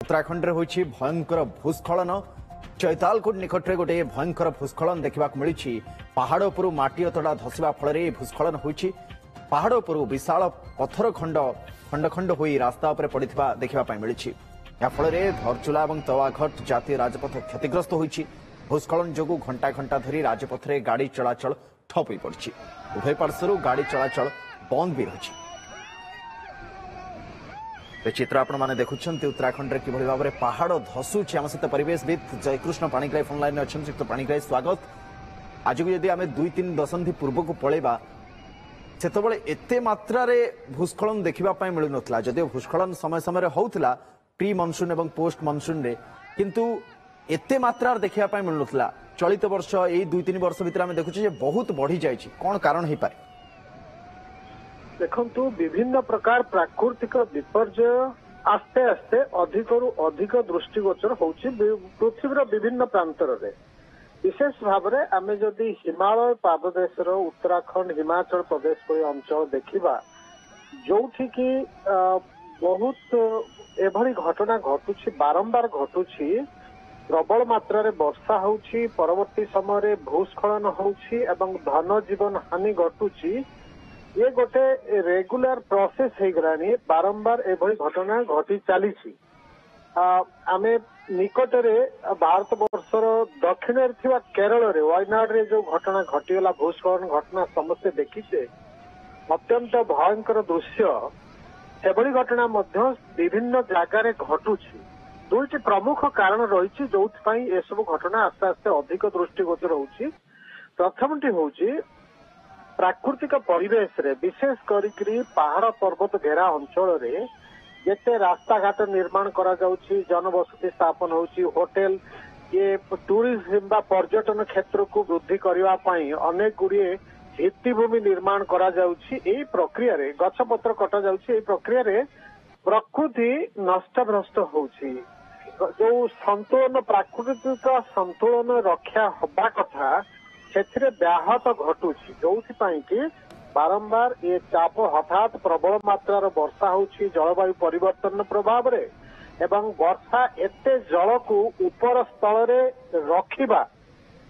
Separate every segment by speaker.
Speaker 1: उत्तराखंड होइछि भयंकर भूस्खलन। चैतालकोट निकट में गोटे भयंकर भूस्खलन देखा मिली। पहाड़ उपर माटी अतड़ा धसवा फल भूस्खलन होइछि। पहाड़ उपर विशाल पत्थर खंड खंड खंड हो रास्ता उपर पड़ा देखा मिली। याफल धरचुला और तवाघट जातीय राजपथ क्षतिग्रस्त होइछि। भूस्खलन जो घंटा घंटा धरी राजपथ में गाड़ी चलाचल ठप हो पड़ी। उभय पार्श्वर गाड़ी चलाचल बंद भी रही। चित्र आपण मैंने देखुं उत्तराखंड में किभली भाव में पहाड़ धसुची। आम सहित परिवेशविद जयकृष्ण पाणिग्राही फोन लाइन में अच्छा। पाणिग्राही स्वागत। आज को जदि आम 2-3 दशंधि पूर्व को पलैबा से एते मात्रा भूस्खलन देखा मिलू ना। जदिव भूस्खलन समय समय होता प्री मनसून और पोस्ट मनसून रे, किंतु एते मात्रा देखा मिलू ना। चलित वर्ष यही 2-3 वर्ष भितर आम देखुचे बहुत बढ़ी जाए। कौन कारण हो पारे?
Speaker 2: देखंतु विभिन्न प्रकार प्राकृतिक विपर्यय आस्ते आस्ते अधिकरू अधिक दृष्टिगोचर होउछि पृथ्वीर विभिन्न प्रांतर रे। विशेष भाव में आम जदि हिमालय पाददेशर उत्तराखंड हिमाचल प्रदेश को अंचल देखिबा जोठी की बहुत एभली घटना घटुछि, बारंबार घटुछि। प्रबल मात्रा रे वर्षा होउछि, परवर्ती समय भूस्खलन होउछि एवं धन जीवन हानि घटुछि। ये गोटे रेगुलर प्रोसेस हो गलानी। बारंबार एभली घटना घटी चली। आम निकटरे भारत वर्षर दक्षिण केरल रे वायनाड रे जो घटना घटीगला भूस्खलन घटना समस्ते देखीचे। अत्यंत भयंकर दृश्य। एभली घटना मध्य विभिन्न जगार घटुछि। दुईटी प्रमुख कारण रही जो सब घटना आस्ते आस्ते अधिक दृष्टिगोचर होउछि। प्रथमटी होउछि प्राकृतिक परिवेश रे, विशेष करी पहाड़ पर्वत घेरा अंचल रे जेते रास्ता घाट निर्माण करा जाउछि, जनबसति स्थापन होउछि, होटेल ये टूरिज्म बा पर्यटन क्षेत्र को वृद्धि करबा पई अनेक गुड़िए भित्तिभूमि निर्माण करा जाउछि। एई प्रक्रिया रे गछपत्र कटा जाउछि। एई प्रक्रिया रे प्रकृति नष्टभ्रष्ट होउछि। जो संतुलन प्राकृतिक संतुलन रक्षा होबा कथा से व्याहत घटुछि। जो कि बारंबार ये चाप हठात प्रबल मात्रा वर्षा होउछि जलवायु परिवर्तन प्रभाव रे एवं वर्षा एते जल को ऊपर स्थल रे रखिबा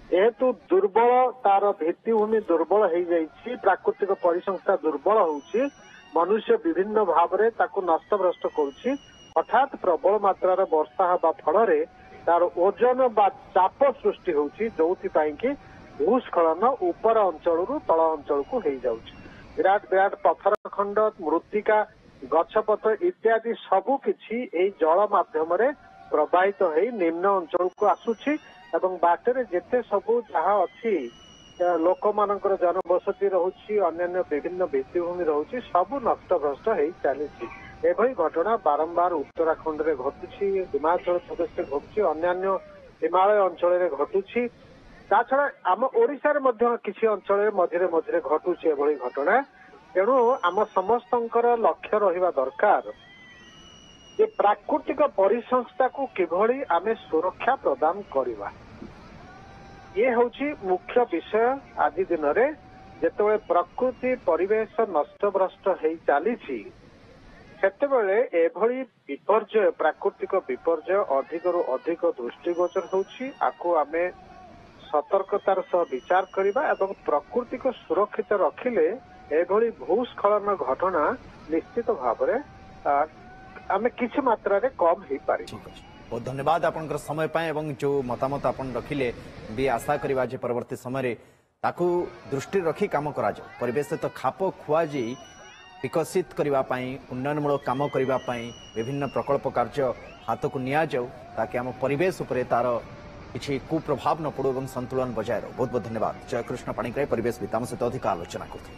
Speaker 2: जेहेतु दुर्बल तार भित्तिभूमि दुर्बल हो जाइछि, प्राकृतिक परिसंस्था दुर्बल होउछि, मनुष्य विभिन्न भाव रे ताकू नष्टभ्रष्ट करुछि। हठात प्रबल मात्रा वर्षा हवा फल तार ओजन बा चाप सृष्टि होउछि जोथि पई कि भूस्खलन ऊपर अंचल तल अंचल को हो जाउछि। विराट विराट पत्थर खंड, मृत्तिका, गछपत्र इत्यादि सबु किछि एई जल माध्यम रे प्रवाहित हो निम्न अंचल को आसुछि एवं बाटरे जेते सबु जहा अछि लोक मानकर जनबसति रहुछि, अन्य विभिन्न भित्तिभूमि रहुछि, सबु नष्टभ्रष्ट हो चलीछि। एभली घटना बारंबार उत्तराखंड रे घटुछि, हिमाचल प्रदेश रे घटुछि, अन्य हिमालय अंचल रे घटुछि। छड़ा आम ओडिशा रे मध्य किछि अंचल मझिरे मझिरे घटुछि एभली घटना। तेणु आम समस्तंकर लक्ष्य रहिबा दरकार जे प्राकृतिक परिसंस्था को किभली आमे सुरक्षा प्रदान करिबा। ये होछि मुख्य विषय आज दिन रे। जेतेबेले प्रकृति परिवेश नष्टभ्रष्ट हो चलीछि सेतेबेले एभली विपर्यय प्राकृतिक विपर्यय अधिकरू अधिक दृष्टिगोचर होछि। आकु आमे सतर्कतार सह विचार करिबा एवं प्रकृति को सुरक्षित रखिले एभली भूस्खलन घटना निश्चित भाव में आमे किछि मात्रा रे कम हो पारि।
Speaker 1: बहुत धन्यवाद आपनकर समय पाए एवं जो मतामत आपन रखिले भी आशा करिबा जे परवर्ती समय रे ताकू दृष्टि रखी काम करा जाय। परिवेश तो खाप खुआ जी विकसित करबा पई उन्नयनमूलक काम करबा पई विभिन्न प्रकल्प कार्य हाथ को निया जाऊ ताकि आम परिवेश उपरे तार किसी कुप्रभाव न पड़ो और संतुलन बजाय रहो। बहुत बहुत धन्यवाद। जयकृष्ण पाणिग्राही परिवेश सहित अधिक आलोचना करते।